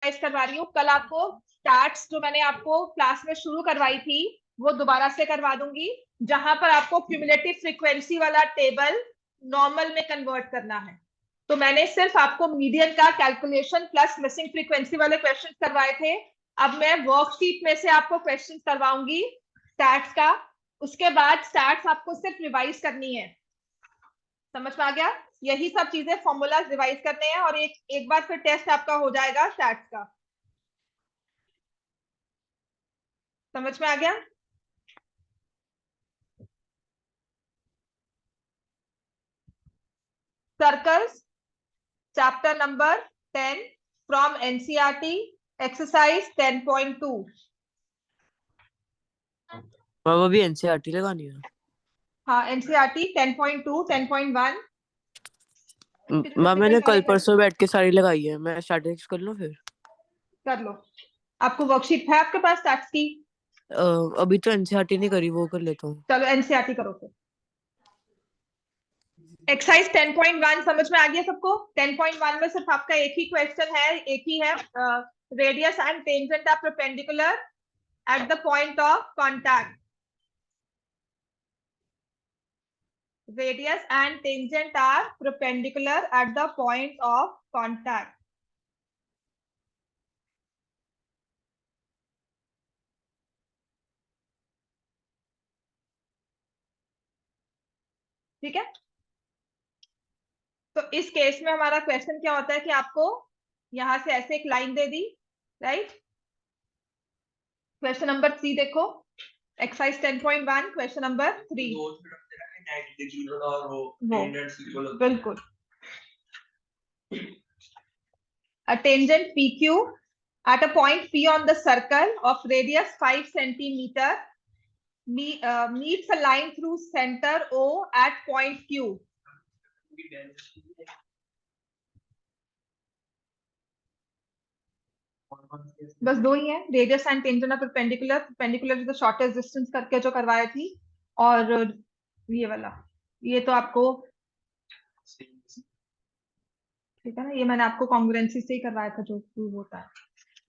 Revise करवा रही हूँ। कल आपको स्टार्ट्स जो मैंने आपको क्लास में शुरू करवाई थी वो दोबारा से करवा दूंगी, जहां पर आपको क्यूमुलेटिव फ्रीक्वेंसी वाला टेबल नॉर्मल में कन्वर्ट करना है। तो मैंने सिर्फ आपको मीडियन का कैलकुलेशन प्लस मिसिंग फ्रीक्वेंसी वाले क्वेश्चन करवाए थे। अब मैं वर्कशीट में से आपको क्वेश्चन करवाऊंगी स्टार्ट्स का। उसके बाद स्टार्ट्स आपको सिर्फ रिवाइज करनी है। समझ में आ गया? यही सब चीजें फॉर्मूला रिवाइज करने हैं और एक बार फिर टेस्ट आपका हो जाएगा स्टैट्स का। समझ में आ गया? Circles chapter number 10 from NCERT exercise 10.2। वो भी एनसीईआरटी लगानी है? हाँ, एनसीईआरटी 10.2 10.1। मैंने कल परसों बैठ के सारी लगाई है। मैं स्टैटिस्टिक्स कर लूं फिर? कर लो। आपको वर्कशीट है आपके पास स्टैट्स की? अभी तो एनसीईआरटी नहीं करी, वो कर लेता हूँ। चलो एनसीईआरटी करो फिर। एक्सरसाइज 10.1 समझ में आ गया सबको? 10.1 में सिर्फ आपका एक ही क्वेश्चन है, एक ही है। Radius and tangent are perpendicular at the point of contact. Radius and tangent are perpendicular at the point of contact. ठीक है? तो इस केस में हमारा क्वेश्चन क्या होता है कि आपको यहां से ऐसे एक लाइन दे दी, राइट? क्वेश्चन नंबर 3 देखो, एक्सरसाइज 10.1 क्वेश्चन नंबर 3। बिल्कुल। A tangent PQ at a point P on the circle of radius 5 centimeter meets a line through center O at point Q. बस दो ही है, radius and tangent are perpendicular. Perpendicular is the shortest distance करके जो करवाया थी, और ये वाला, ये तो आपको ठीक है ना, ये मैंने आपको कॉन्ग्रुएंसी से ही करवाया था जो प्रूव होता है।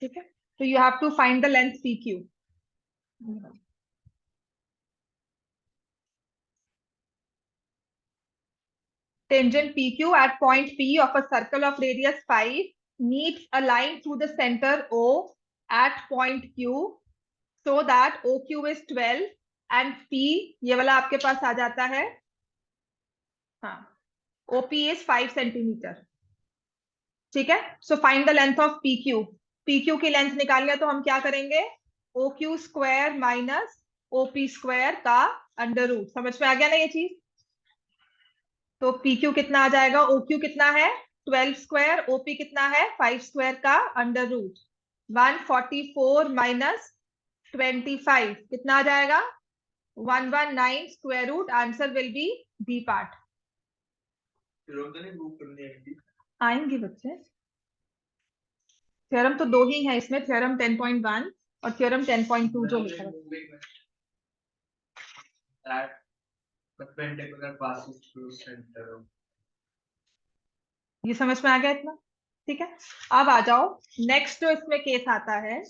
ठीक है, तो you have to find the length P Q. Tangent PQ at point P of a circle of radius 5 meets a line through the center O at point Q so that OQ is 12 and P ये वाला आपके पास आ जाता है, हाँ, OP is 5 centimetre. ठीक है, so find the length of PQ। PQ की length निकालनी है तो हम क्या करेंगे? OQ square minus OP square का अंडर रूट। समझ में आ गया ना ये चीज? तो PQ कितना आ जाएगा? OQ कितना है? 12 स्क्वायर। OP कितना है? 5 स्क्वायर का अंडर रूट। 144 माइनस 25 कितना आ जाएगा? 119 square root. Answer will be B part. आएंगे बच्चे, थ्योरम तो दो ही है इसमें, थ्योरम 10.1 और थ्योरम 10.2 जो लिखा है। ये समझ में आ गया इतना? ठीक है, अब आ जाओ नेक्स्ट जो इसमें केस आता है।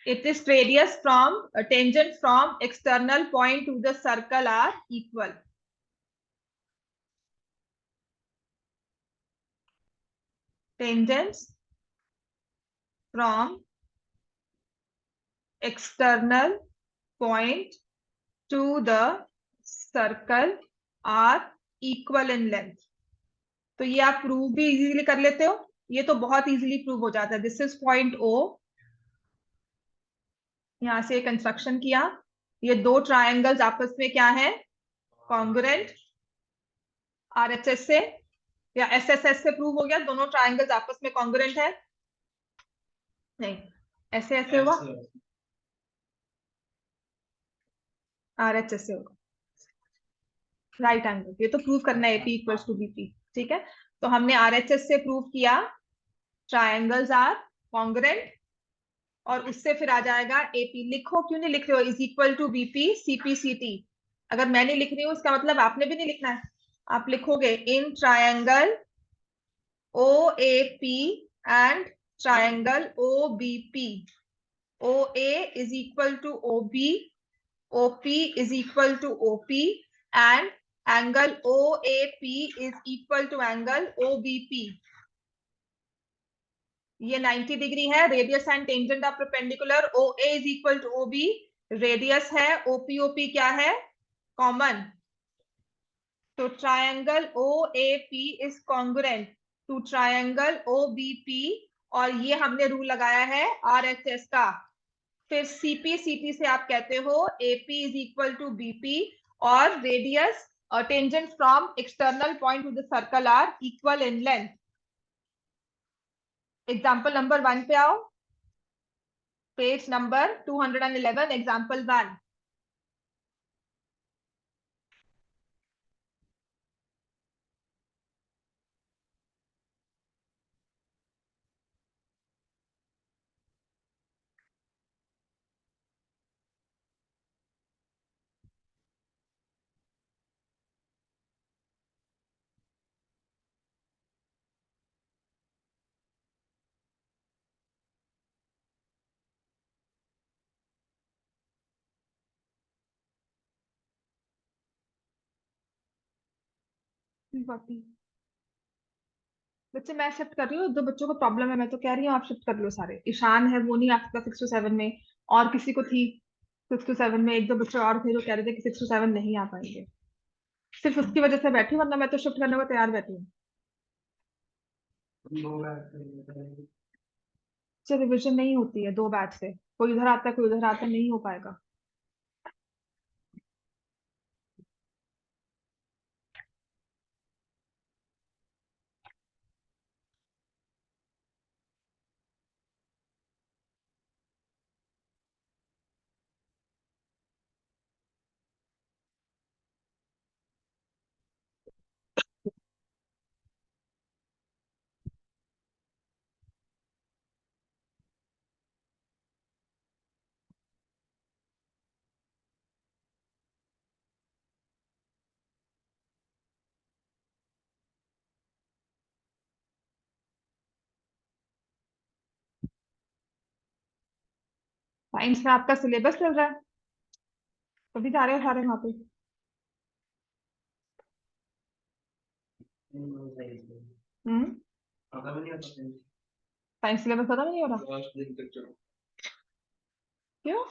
It is radius from tangent from external point to the circle are equal. Tangents from external point to the circle are equal in length। तो ये आप प्रूव भी इजीली कर लेते हो, ये तो बहुत इजीली प्रूव हो जाता है। दिस इज पॉइंट O, यहां से कंस्ट्रक्शन किया, ये दो ट्रायंगल्स आपस में क्या है? कॉन्ग्रुएंट। RHS से या SSS से प्रूव हो गया दोनों ट्रायंगल्स आपस में कॉन्ग्रुएंट है। नहीं, ऐसे ऐसे हुआ, RHS से होगा राइट एंगल। ये तो प्रूव करना है AP इक्वल्स टू BP। ठीक है, तो हमने RHS से प्रूव किया ट्रायंगल्स आर कॉन्ग्रुएंट, और उससे फिर आ जाएगा AP। लिखो, क्यों नहीं लिख रहे हो? Is equal to BP CP CT। अगर मैं नहीं लिख रही हूँ इसका मतलब आपने भी नहीं लिखना है। आप लिखोगे in triangle OAP and triangle OBP. OA is equal to OB, OP is equal to OP, and angle OAP is equal to angle OBP. ये 90 डिग्री है. Radius and tangent are perpendicular. OA is equal to OB. Radius है. OP क्या है? Common. तो triangle OAP is congruent to triangle OBP, और ये हमने rule लगाया है RHS का. फिर CP से आप कहते हो AP is equal to BP, और radius tangent from external point to the circle are equal in length. Example number 1 पे आओ. Page number 211, example 1. बच्चे मैं शिफ्ट कर रही हूँ. दो बच्चों को प्रॉब्लम है, मैं तो कह रही हूँ आप शिफ्ट कर लो सारे. ईशान है, वो नहीं आ सकता 6 to 7 में. और किसी को थी 6 to 7 में. एक दो बच्चे और थे जो कह रहे थे कि 6 to 7 नहीं आ पाएंगे. सिर्फ उसकी वजह से बैठी, वरना मैं तो शिफ्ट करने को तैयार बैठी हूँ. रिविजन नहीं होती है 2 बैच से. कोई इधर आता है, कोई उधर आता है, नहीं हो पाएगा. साइंस में आपका सिलेबस चल रहा है, कभी जा रहे हो सारे वहां पे? हम्म. साइंस सिलेबस खत्म नहीं हो रहा? क्यों?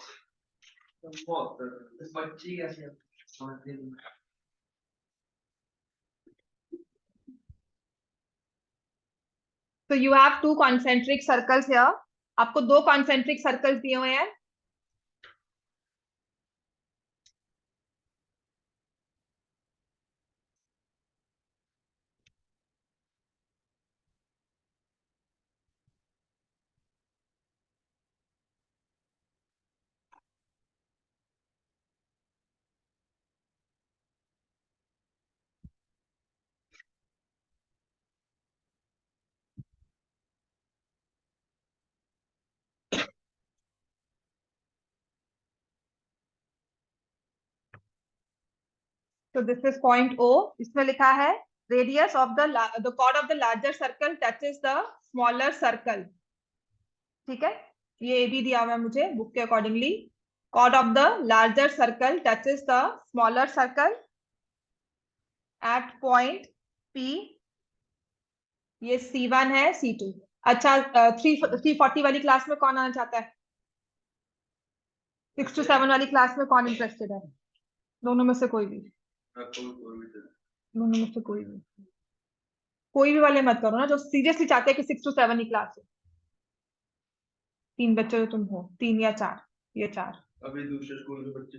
तो you have 2 concentric circles here. आपको 2 कॉन्सेंट्रिक सर्कल्स दिए हुए हैं. तो दिस इज पॉइंट O. इसमें लिखा है radius of the chord of the larger circle touches the smaller circle. ठीक है, ये भी दिया हुआ है मुझे बुक के accordingly. Chord of the larger circle touches the smaller circle at point P. ये C1 है, C2. अच्छा, 340 वाली क्लास में कौन आना चाहता है? 6 to 7 वाली क्लास में कौन इंटरेस्टेड है? दोनों में से कोई भी. दोनों में से कोई भी वाले मत करो ना, जो सीरियसली चाहते हैं कि 6 to 7 ही क्लास हो. 3 बच्चे जो तुम हो, 3 या 4. ये 4 अभी दूसरे स्कूल के बच्चे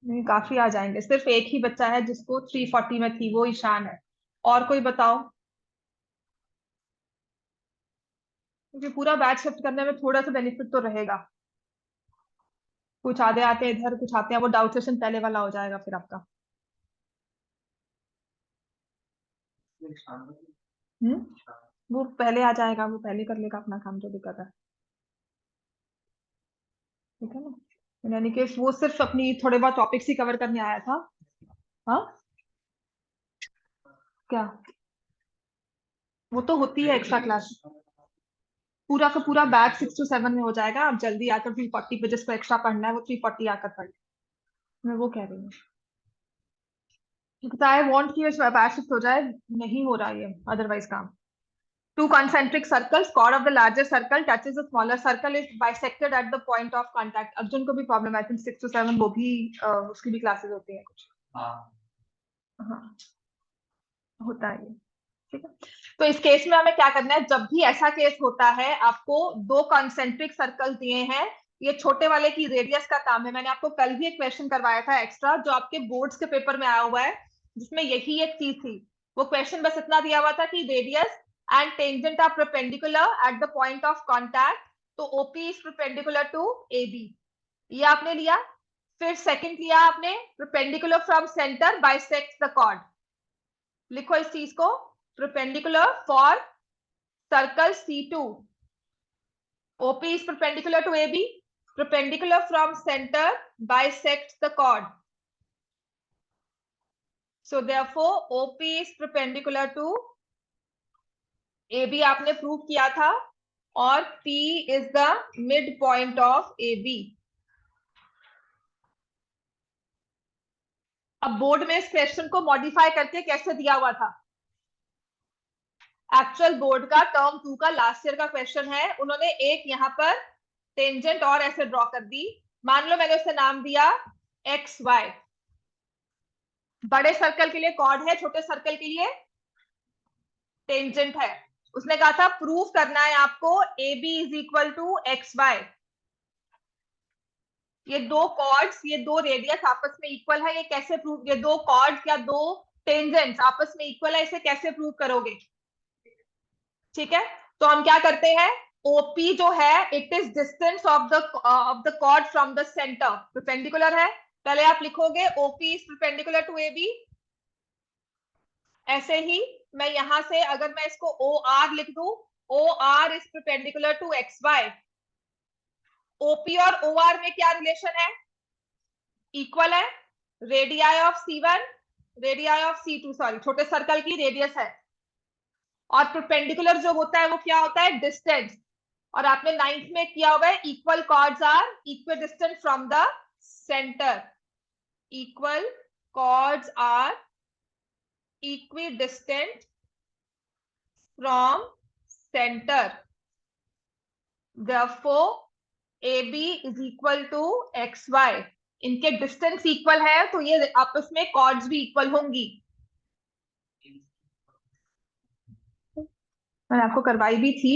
नहीं, काफी आ जाएंगे. सिर्फ एक ही बच्चा है जिसको 340 में थी, वो ईशान है. और कोई बताओ, क्योंकि पूरा बैच शिफ्ट करने में थोड़ा सा बेनिफिट तो रहेगा. कुछ आधे आते हैं इधर, कुछ आते हैं, वो डाउट सेशन पहले वाला हो जाएगा फिर आपका. हम्म. वो पहले आ जाएगा, वो पहले कर लेगा अपना काम, जो दिक्कत है. ठीक है ना. यानी कि वो सिर्फ अपनी थोड़े बहुत टॉपिक्स ही कवर करने आया था. हाँ, क्या? वो तो होती है एक्स्ट्रा क्लास, पूरा का पूरा बैच 6 to 7 में हो जाएगा। आप जल्दी आकर 340 पे जिसको एक्स्ट्रा पढ़ना है वो 340 आकर पढ़, मैं वो कह रही हूँ। आई वांट कि बैच शिफ्ट हो जाए, नहीं हो रहा ये अदरवाइज काम। Two concentric circles, chord of the larger circle touches the smaller circle is bisected at the point of contact. Arjun को भी प्रॉब्लम है, आई थिंक 6 to 7 वो भी उसकी भी क्लासेस होती हैं कुछ। हाँ होता है ये, ठीक है। तो इस केस में हमें क्या करना है, जब भी ऐसा केस होता है, आपको दो कॉन्सेंट्रिक सर्कल दिए हैं, ये छोटे वाले की रेडियस का काम है। मैंने आपको कल भी एक क्वेश्चन करवाया था एक्स्ट्रा, जो आपके बोर्ड्स के पेपर में आया हुआ है, जिसमें यही एक चीज थी। वो क्वेश्चन बस इतना दिया हुआ था कि radius and tangent are perpendicular at the point of contact, तो OP is perpendicular to A B, ये आपने लिया। फिर सेकंड लिया आपने, perpendicular from centre bisects the chord. लिखो इस चीज को, perpendicular for circle C2. OP is perpendicular to AB. Perpendicular from center bisects the chord. So therefore OP is perpendicular to AB आपने प्रूव किया था, और P is the midpoint of AB. अब board में इस क्वेश्चन को modify करके कैसे दिया हुआ था, एक्चुअल बोर्ड का टर्म 2 का लास्ट ईयर का क्वेश्चन है। उन्होंने एक यहाँ पर टेंजेंट और ऐसे ड्रॉ कर दी, मान लो मैंने उसे नाम दिया एक्स वाई। बड़े सर्कल के लिए कॉर्ड है, छोटे सर्कल के लिए टेंजेंट है। उसने कहा था प्रूव करना है आपको A B is equal to X Y. ये दो कॉर्ड्स, ये दो रेडियस आपस में इक्वल है, ये कैसे प्रूव, ये दो कॉर्ड्स या दो टेंजेंट्स आपस में इक्वल है, इसे कैसे प्रूव करोगे? ठीक है, तो हम क्या करते हैं, ओपी जो है it is distance of the chord from the centre, perpendicular है। पहले आप लिखोगे OP is perpendicular to A B. ऐसे ही मैं यहां से अगर मैं इसको ओ आर लिख दूं, O R is perpendicular to X Y. OP और ओ आर में क्या रिलेशन है, इक्वल है। Radii of C1 radii of C2, sorry छोटे सर्कल की रेडियस है, और परपेंडिकुलर जो होता है वो क्या होता है, डिस्टेंस। और आपने 9th में किया हुआ है equal chords are equal distant from the centre, equal chords are equidistant from center, therefore AB is equal to XY। इनके डिस्टेंस इक्वल है तो ये आपस में कॉर्ड्स भी इक्वल होंगी। मैंने आपको करवाई भी थी,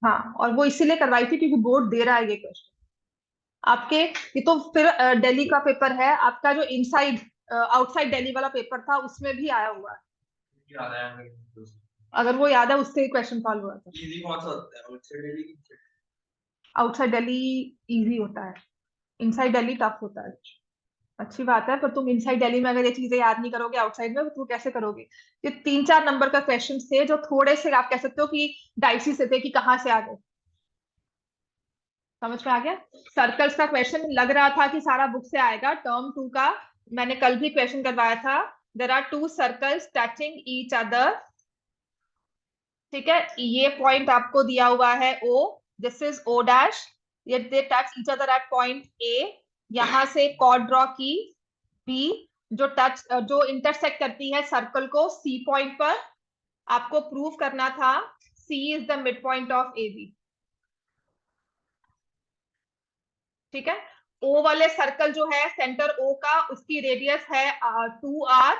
हाँ, और वो इसीलिए करवाई थी क्योंकि बोर्ड दे रहा है ये क्वेश्चन आपके। ये तो फिर दिल्ली का पेपर है आपका, जो इनसाइड आउटसाइड दिल्ली वाला पेपर था उसमें भी आया हुआ है, याद आया मुझे। अगर वो याद है उससे क्वेश्चन सॉल्व हुआ था। इजी कौन सा होता है, outside Delhi? Outside Delhi easy होता है, इनसाइड दिल्ली टफ होता है। अच्छी बात है, पर तुम इनसाइड दिल्ली में अगर ये चीजें याद नहीं करोगे आउटसाइड में, तो तुम कैसे करोगे? ये 3-4 नंबर का क्वेश्चन थे जो थोड़े से आप कह सकते हो कि डाइसी से थे कि कहाँ से आ गए। समझ में आ गया? सर्कल्स का क्वेश्चन लग रहा था कि सारा बुक से आएगा, टर्म 2 का मैंने कल भी क्वेश्चन करवाया था। There are two circles touching each other, ठीक है, ये पॉइंट आपको दिया हुआ है O, this is O dash, ये they touch each other at point A। यहां से कॉर्ड ड्रॉ की B, जो इंटरसेक्ट करती है सर्कल को C पॉइंट पर। आपको प्रूव करना था C is the mid point of AB, ठीक है। O वाले सर्कल जो है सेंटर O का, उसकी रेडियस है 2R,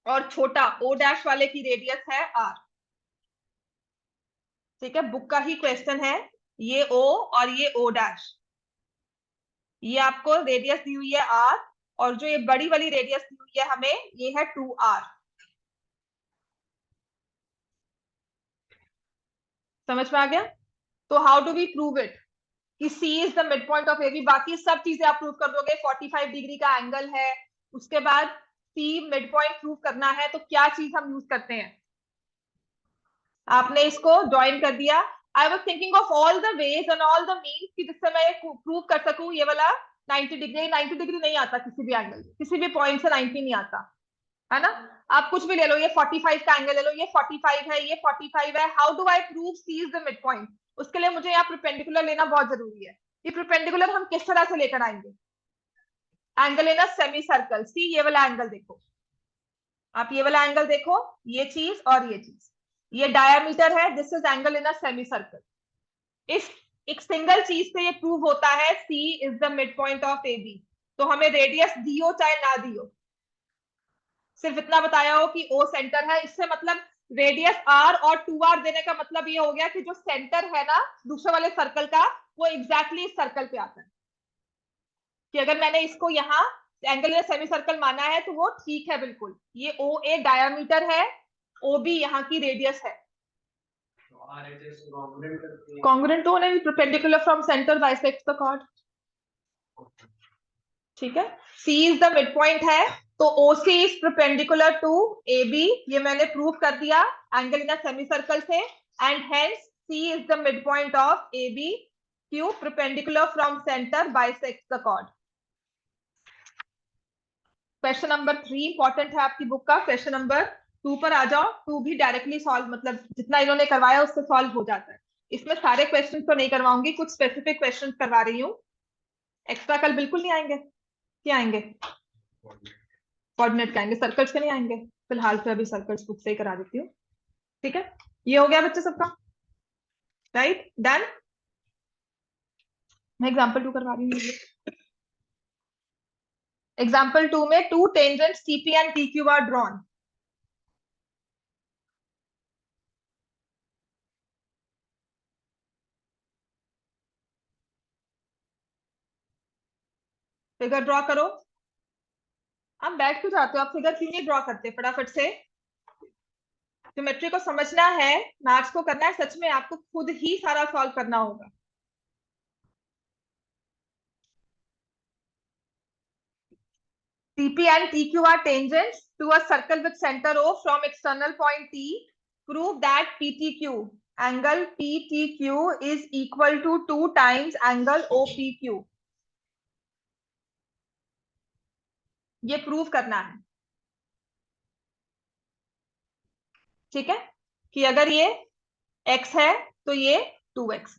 और छोटा O डैश वाले की रेडियस है R, ठीक है। बुक का ही क्वेश्चन है, ये O और ये O डैश, ये आपको रेडियस दी हुई है R, और जो ये बड़ी वाली रेडियस दी हुई है हमें, ये है 2R। समझ में आ गया? तो how do we prove it कि C is the mid point of AB? बाकी सब चीजें आप प्रूव कर दोगे, 45 डिग्री का एंगल है, उसके बाद C मिड पॉइंट प्रूव करना है, तो क्या चीज हम यूज करते हैं? आपने इसको ज्वाइन कर दिया। I was thinking of all the ways and all the means कि जिससे मैं प्रूव कर सकूं ये वाला 90 डिग्री। 90 डिग्री नहीं आता किसी भी एंगल, किसी भी पॉइंट से 90 नहीं आता। है ना। आप कुछ भी ले लो, ये 45 का एंगल ले लो, ये 45 है, ये 45 है। How do I prove C is the mid point? उसके लिए मुझे यहाँ परपेंडिकुलर लेना बहुत जरूरी है। ये परपेंडिकुलर हम किस तरह से लेकर आएंगे? Angle in a semicircle. See ये वाला एंगल देखो, आप ये वाला एंगल देखो, ये चीज और ये चीज, ये डायामीटर है, this is angle in a semicircle. इस एक सिंगल चीज से ये प्रूव होता है C is the mid point of A B. तो हमें रेडियस दियो चाहे ना दियो, सिर्फ इतना बताया हो कि ओ सेंटर है, इससे मतलब रेडियस आर और 2r देने का मतलब ये हो गया कि जो सेंटर है ना दूसरे वाले सर्कल का, वो एग्जैक्टली इस सर्कल पे आता है। कि अगर मैंने इसको यहाँ एंगल या सेमी सर्कल माना है तो वो ठीक है बिल्कुल। ये ओ ए डायामीटर है, ओ बी यहाँ की रेडियस है। कॉन्ग्रुएंट तो होने, perpendicular from centre bisects the chord. ठीक है, C is the mid point है, तो OC is perpendicular to AB, ये मैंने प्रूव कर दिया angle in a semicircle से। And hence C is the mid point of AB, Q perpendicular from centre bisects the chord. Question number 3 important है आपकी book का। Question number 2 पर आ जाओ। 2 भी डायरेक्टली सॉल्व, मतलब जितना इन्होंने करवाया उससे सॉल्व हो जाता है। इसमें सारे क्वेश्चन तो नहीं करवाऊंगी, कुछ स्पेसिफिक क्वेश्चन करवा रही हूँ। एक्स्ट्रा कल बिल्कुल नहीं आएंगे। क्या आएंगे? कोऑर्डिनेट के आएंगे, सर्कल्स के नहीं आएंगे। फिलहाल तो अभी सर्कल्स बुक से ही करा देती हूँ। ठीक है, ये हो गया बच्चे सबका, राइट, डन। मैं एग्जाम्पल 2 करवा रही हूँ। एग्जाम्पल 2 में two tangents TP and TQ are drawn. Figure draw करो। आप बैठ क्यों जाते हो? आप फिगर क्यों नहीं ड्रॉ करते फटाफट से? ज्योमेट्री को समझना है, मैथ्स को करना है, सच में आपको खुद ही सारा सॉल्व करना होगा। TP and TQ are tangents to a circle with center O from external point T. Prove that PTQ, angle PTQ is equal to 2 times angle OPQ. ये प्रूव करना है। ठीक है, कि अगर ये x है तो ये 2x।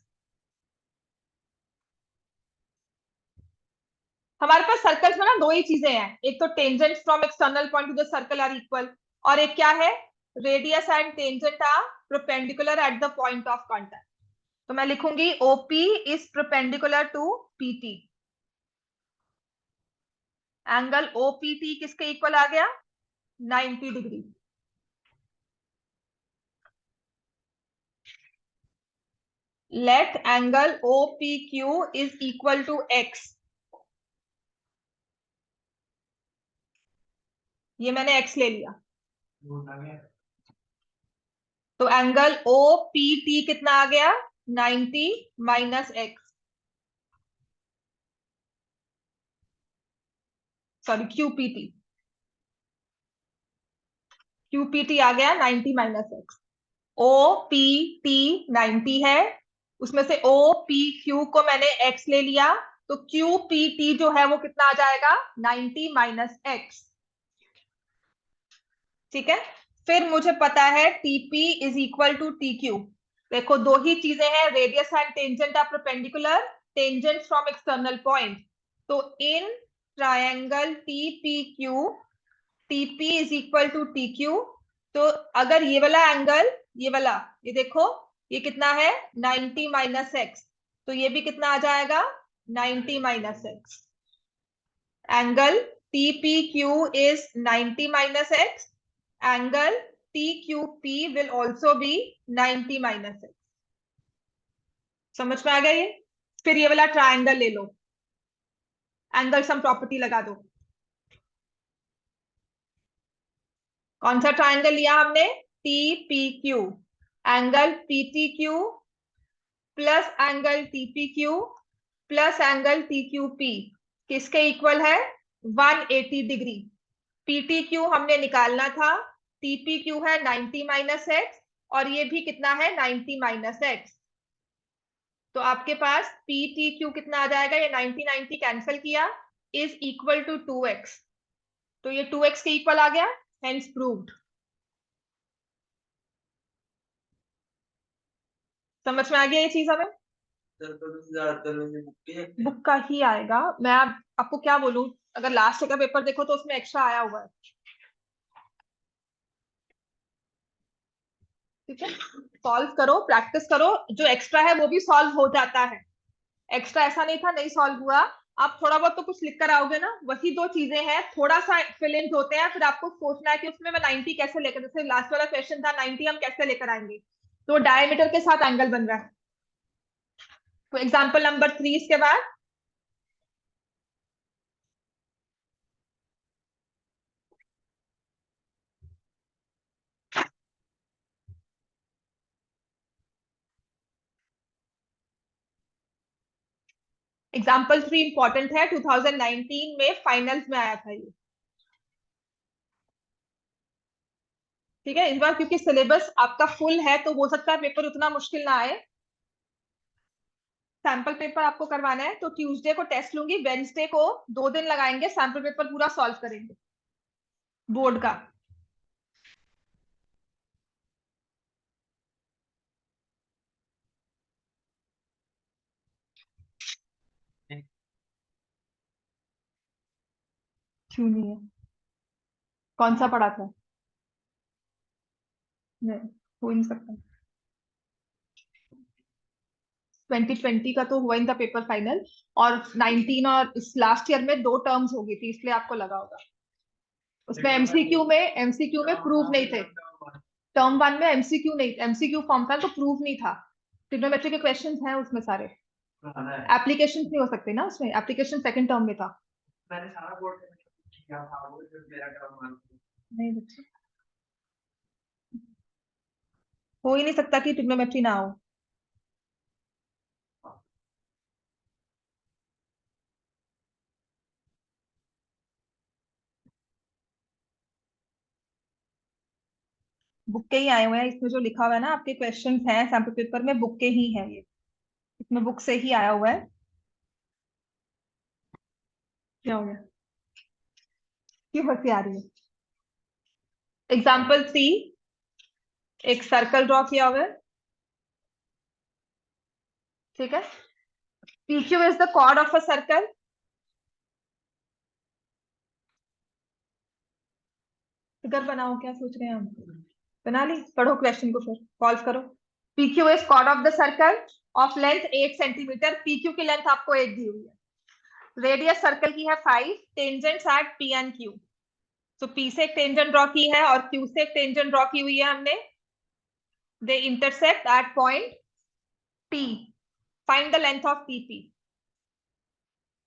हमारे पास सर्कल्स में ना दो ही चीजें हैं, एक तो tangent from external point to the circle are equal, और एक क्या है, radius and tangent are perpendicular at the point of contact. तो मैं लिखूंगी OP is perpendicular to PT। Angle OPT किसके इक्वल आ गया? 90 degree. Let angle OPQ is equal to x। ये मैंने x ले लिया, तो एंगल OPT कितना आ गया? 90 माइनस x, सॉरी QPT आ गया 90 माइनस x। OPT 90 है, उसमें से OPQ को मैंने x ले लिया, तो QPT जो है वो कितना आ जाएगा? 90 माइनस x। ठीक है, फिर मुझे पता है TP is equal to TQ। देखो दो ही चीजें हैं, radius and tangent are perpendicular, tangent from external point. तो in triangle TPQ, TP is equal to TQ। तो अगर ये वाला एंगल, ये वाला, ये देखो ये कितना है? 90 माइनस एक्स, तो ये भी कितना आ जाएगा? 90 minus x. Angle TPQ is 90 minus x. Angle TQP will also be 90 minus x. समझ में आ गया ये? फिर ये वाला ट्रायंगल ले लो, एंगल सम प्रॉपर्टी लगा दो। कौन सा ट्रायंगल लिया हमने? TPQ। Angle PTQ plus angle TPQ plus angle TQP किसके इक्वल है? 180 डिग्री। PTQ हमने निकालना था, TPQ है 90 माइनस एक्स, और ये भी कितना है? 90 माइनस एक्स। तो आपके पास PTQ कितना आ जाएगा? ये 90 90 कैंसिल किया, इज इक्वल टू 2x। तो ये 2x के इक्वल आ गया। hence proved. समझ में आ गया ये चीज हमें? सर्कल से ज्यादातर में बुक के बुक का ही आएगा। मैं आपको क्या बोलूं, अगर लास्ट का पेपर देखो तो उसमें एक्स्ट्रा आया हुआ है। ठीक है, सॉल्व करो, प्रैक्टिस करो, जो एक्स्ट्रा है वो भी सॉल्व हो जाता है। एक्स्ट्रा ऐसा नहीं था नहीं सॉल्व हुआ, आप थोड़ा बहुत तो कुछ लिख कर आओगे ना, वही दो चीजें हैं, थोड़ा सा फिल इन होते हैं, फिर आपको सोचना है कि उसमें मैं 90 कैसे लेकर, जैसे लास्ट वाला क्वेश्चन था 90 हम कैसे लेकर आएंगे, तो डायमीटर के साथ एंगल बन रहा है। तो एग्जाम्पल नंबर 3 इसके बाद, एग्जाम्पल 3 इंपॉर्टेंट है, 2019 में फाइनल्स में आया था ये। ठीक है, इस बार क्योंकि सिलेबस आपका फुल है तो हो सकता है पेपर उतना मुश्किल ना आए। सैंपल पेपर आपको करवाना है तो ट्यूसडे को टेस्ट लूंगी, वेंसडे को 2 दिन लगाएंगे, सैंपल पेपर पूरा सॉल्व करेंगे बोर्ड का। क्यों नहीं है? कौन सा पढ़ा था? नहीं, हो ही नहीं सकता। 2020 का तो हुआ ही था पेपर फाइनल, और 19 और इस लास्ट ईयर में 2 टर्म्स हो गई थी, इसलिए आपको लगा होगा। उसमें एमसीक्यू में प्रूफ नहीं थे। टर्म 1 में एमसीक्यू नहीं, एमसीक्यू फॉर्म था तो प्रूफ नहीं था। ट्रिग्नोमेट्री के क्वेश्चंस हैं उसमें सारे, एप्लीकेशन नहीं हो सकते ना उसमें, एप्लीकेशन सेकंड टर्म में था। मैंने सारा बोर्ड किया था, वो जो मेरा काम नहीं बच्चे, हो ही नहीं सकता कि ट्रिग्नोमेट्री ना हो। बुक के ही आए हुए हैं, इसमें जो लिखा हुआ है ना आपके क्वेश्चंस हैं सैंपल पेपर में, बुक के ही हैं ये, इसमें बुक से ही आया हुआ है। क्या हो गया, क्यों हंसी आ रही है? एग्जाम्पल 3, एक सर्कल ड्रॉ किया हुआ है। ठीक है, PQ is the chord of a circle. Figure बनाओ, क्या सोच रहे हैं हम? बना ली, पढ़ो क्वेश्चन को फिर सॉल्व करो। PQ is chord of the circle of length 8 centimetre. PQ की लेंथ आपको 8 दी हुई है, रेडियस सर्कल की है 5, tangents at P and Q। तो P से एक टेंजेंट ड्रॉ की है और Q से एक टेंजेंट ड्रॉ की हुई है हमने, they intersect at point P, find the length of PP।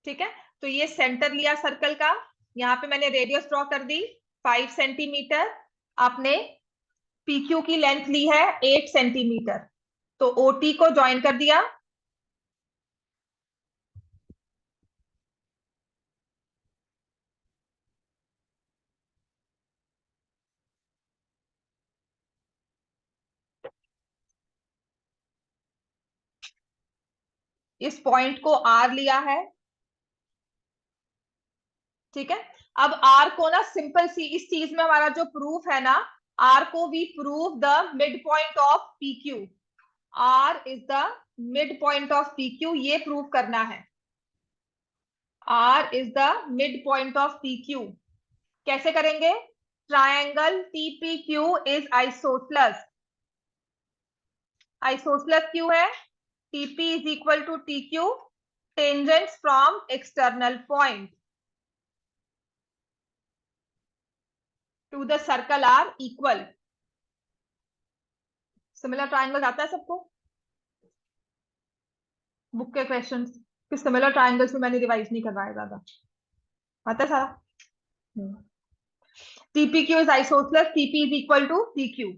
ठीक है, तो ये सेंटर लिया सर्कल का, यहाँ पे मैंने रेडियस ड्रॉ कर दी 5 सेंटीमीटर, आपने PQ की लेंथ ली है 8 सेंटीमीटर, तो OT को ज्वाइन कर दिया। इस पॉइंट को R लिया है। ठीक है, अब R को ना सिंपल सी, इस चीज में हमारा जो प्रूफ है ना, R को we prove the mid point of PQ। R is the mid point of PQ, ये प्रूव करना है। R is the mid point of PQ। कैसे करेंगे? Triangle TPQ is isosceles. Isosceles क्यों है? TP is equal to TQ, tangents from external point to the circle are equal. Similar triangle आता है सबको? बुक के क्वेश्चंस कि सिमिलर ट्रायंगल्स में मैंने रिवाइज नहीं करवाया ज्यादा, आता है सारा। TPQ is isosceles, TP is equal to PQ,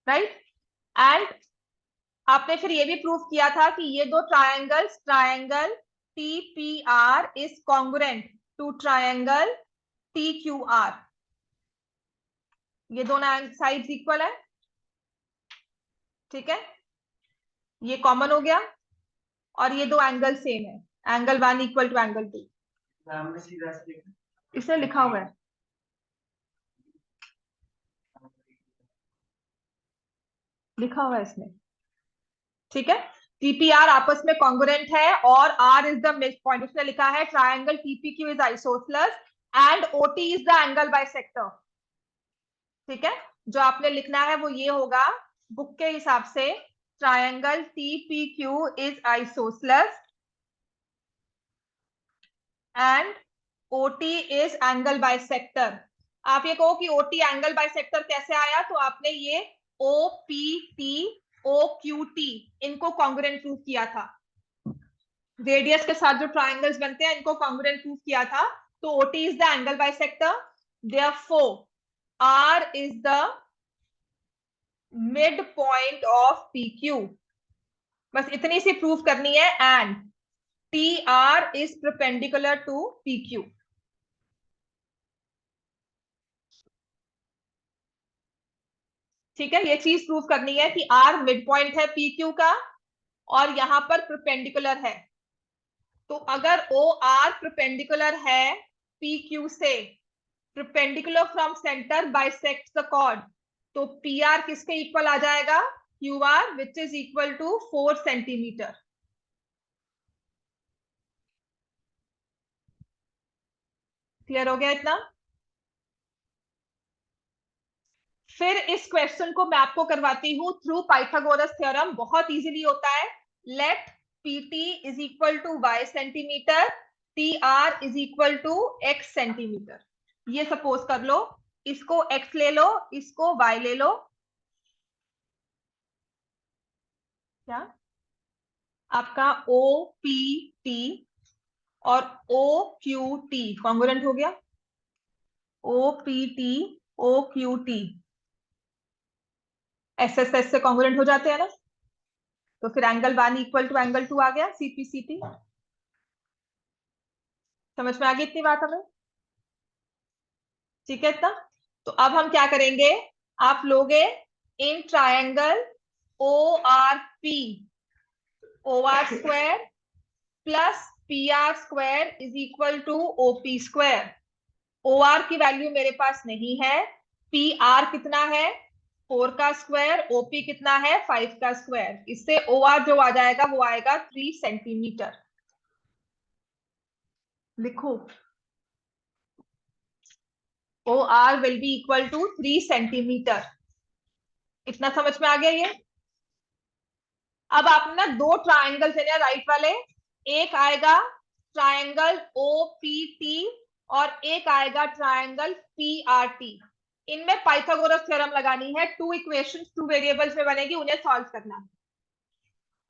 right? And आपने फिर ये भी प्रूव किया था कि ये दो triangles, triangle TPR is congruent to triangle TQR। ये दोनों साइड्स इक्वल है। ठीक है, ये कॉमन हो गया, और ये दो एंगल सेम है, एंगल 1 इक्वल टू एंगल 2। सामने सीधा से लिखना। इसने लिखा हुआ है, लिखा हुआ है इसमें, ठीक है। टीपीआर आपस में कॉन्ग्रुएंट है और R is the mid point. उसने लिखा है triangle TPQ is isosceles and OT is the angle bisector, ठीक है। जो आपने लिखना है वो ये होगा बुक के हिसाब से, triangle TPQ is isosceles and OT is angle bisector. आप ये कहो कि ओटी एंगल बाइसेक्टर कैसे आया, तो आपने ये ओपीटी ओक्यूटी इनको कॉन्ग्रुएंट प्रूव किया था। रेडियस के साथ जो ट्रायंगल्स बनते हैं इनको कॉन्ग्रुएंट प्रूव किया था। तो OT is the angle bisector, therefore R is the mid point of PQ. बस इतनी सी प्रूफ करनी है। And T R is perpendicular to PQ. ठीक है, ये चीज प्रूफ करनी है कि आर मिड पॉइंट है पीक्यू का और यहां पर परपेंडिकुलर है। तो अगर ओ आर परपेंडिकुलर है पीक्यू से, perpendicular from centre bisects the chord, तो पी आर किसके इक्वल आ जाएगा, Q R, which is equal to 4 सेंटीमीटर। क्लियर हो गया इतना। फिर इस क्वेश्चन को मैं आपको करवाती हूं थ्रू पाइथागोरस थ्योरम, बहुत इजीली होता है। Let PT is equal to y centimetre, TR is equal to x centimetre. ये सपोज कर लो, इसको x ले लो, इसको y ले लो, क्या आपका OPT और OQT कॉन्ग्रुएंट हो गया। OPT OQT SSS से कॉन्ग्रुएंट हो जाते हैं ना, तो फिर एंगल 1 इक्वल टू एंगल 2 आ गया, CPCT। समझ में आ गई इतनी बात हमें, ठीक है इतना। तो अब हम क्या करेंगे, आप लोगे in triangle ORP, OR square plus PR square is equal to OP square. OR की वैल्यू मेरे पास नहीं है, PR कितना है 4 का स्क्वायर, OP कितना है 5 का स्क्वायर। इससे OR जो आ जाएगा वो आएगा 3 सेंटीमीटर। लिखो OR will be equal to 3 centimetre. इतना समझ में आ गया ये। अब आप ना दो ट्राइंगल है राइट वाले, एक आएगा ट्राइंगल OPT और एक आएगा ट्राइंगल PRT। इनमें पाइथागोरस थ्योरम लगानी है, 2 इक्वेशंस 2 वेरिएबल्स में बनेगी, उन्हें सॉल्व करना है।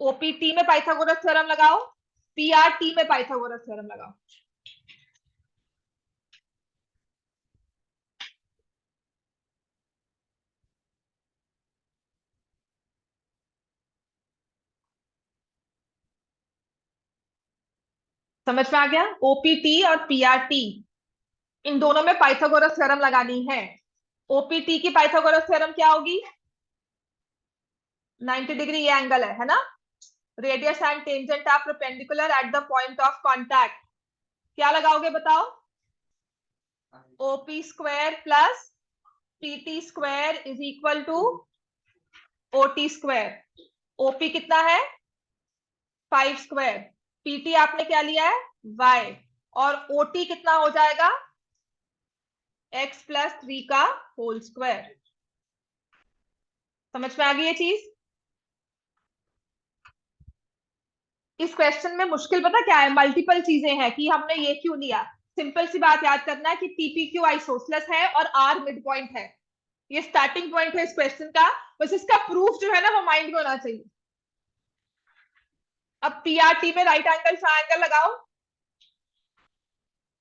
OPT में पाइथागोरस थ्योरम लगाओ, PRT में पाइथागोरस थ्योरम लगाओ। समझ में आ गया। OPT और PRT इन दोनों में पाइथागोरस थ्योरम लगानी है। OPT की पाइथागोरस थ्योरम क्या होगी, 90 डिग्री ये एंगल है ना, radius and tangent are perpendicular at the point of contact. क्या लगाओगे बताओ, OP square plus PT square is equal to OT square. OP कितना है 5 स्क्वायर, PT आपने क्या लिया है y, और OT कितना हो जाएगा x प्लस 3 का होल स्क्वायर। समझ में आ गई ये चीज। इस क्वेश्चन में मुश्किल पता क्या है, मल्टीपल चीजें हैं कि हमने ये क्यों लिया। सिंपल सी बात याद करना है कि TPQ आइसोसेलेस है और R मिड पॉइंट है, ये स्टार्टिंग पॉइंट है इस क्वेश्चन का। बस इसका प्रूफ जो है ना वो माइंड में होना चाहिए। अब PRT में राइट एंगल ट्रायंगल लगाओ,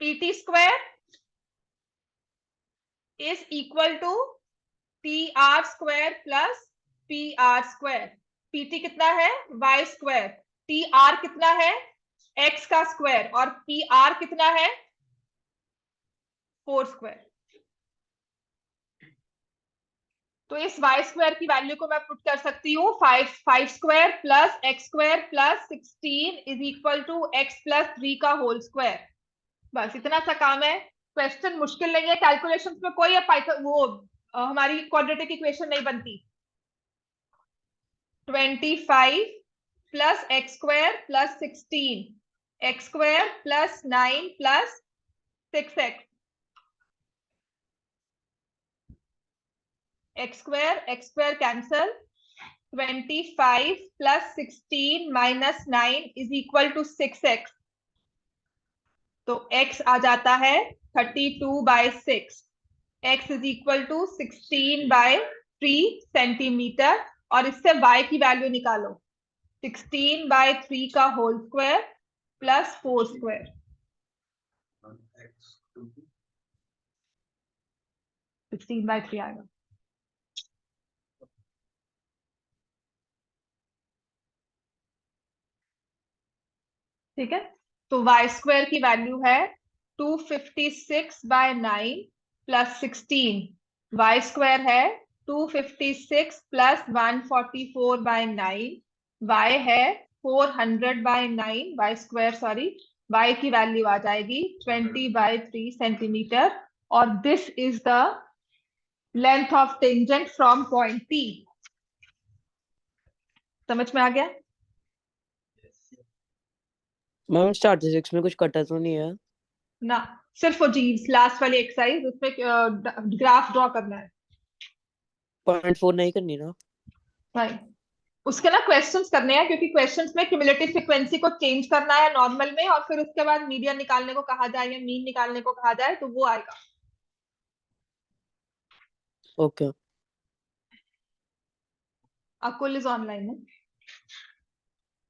PT square is equal to TR square plus PR square. PT कितना है y स्क्वायर, TR कितना है x का स्क्वायर और PR कितना है 4 स्क्वायर। तो इस y स्क्वायर की वैल्यू को मैं पुट कर सकती हूँ 5 square plus x square plus 16 is equal to x plus 3 का होल स्क्वायर। बस इतना सा काम है, क्वेश्चन मुश्किल नहीं है, कैलकुलेशंस में कोई पाइथन वो हमारी क्वाड्रेटिक इक्वेशन नहीं बनती। 25 plus x square plus 16, x square plus 9 plus 6x, x square cancel, 25 plus 16 minus 9 is equal to 6x, तो x आ जाता है 32/6, x is equal to 16/3 centimetre, और इससे y की वैल्यू निकालो, 16/3 का होल स्क्वायर प्लस 4 स्क्वायर, 16/3 आएगा। ठीक है, तो y स्क्वायर की वैल्यू है 256/9 प्लस 16, y स्क्वायर है 256 प्लस 144/9, y है 400/9, y स्क्वायर सॉरी, y की वैल्यू आ जाएगी 20/3 सेंटीमीटर, और this is the length of tangent from point P। समझ में आ गया? मैम स्टैटिस्टिक्स में कुछ कटा तो नहीं है? ना, सिर्फ ओजीव्स लास्ट वाली एक्सरसाइज, उसमें ग्राफ ड्रॉ करना है। 0.4 नहीं करनी ना? नहीं, उसके ना क्वेश्चंस करने हैं, क्योंकि क्वेश्चंस में क्यूमुलेटिव फ्रीक्वेंसी को चेंज करना है नॉर्मल में, और फिर उसके बाद मीडियन निकालने को कहा जाए या मीन निकालने को कहा जाए, तो वो आएगा। ओके। अकुल इज ऑनलाइन है।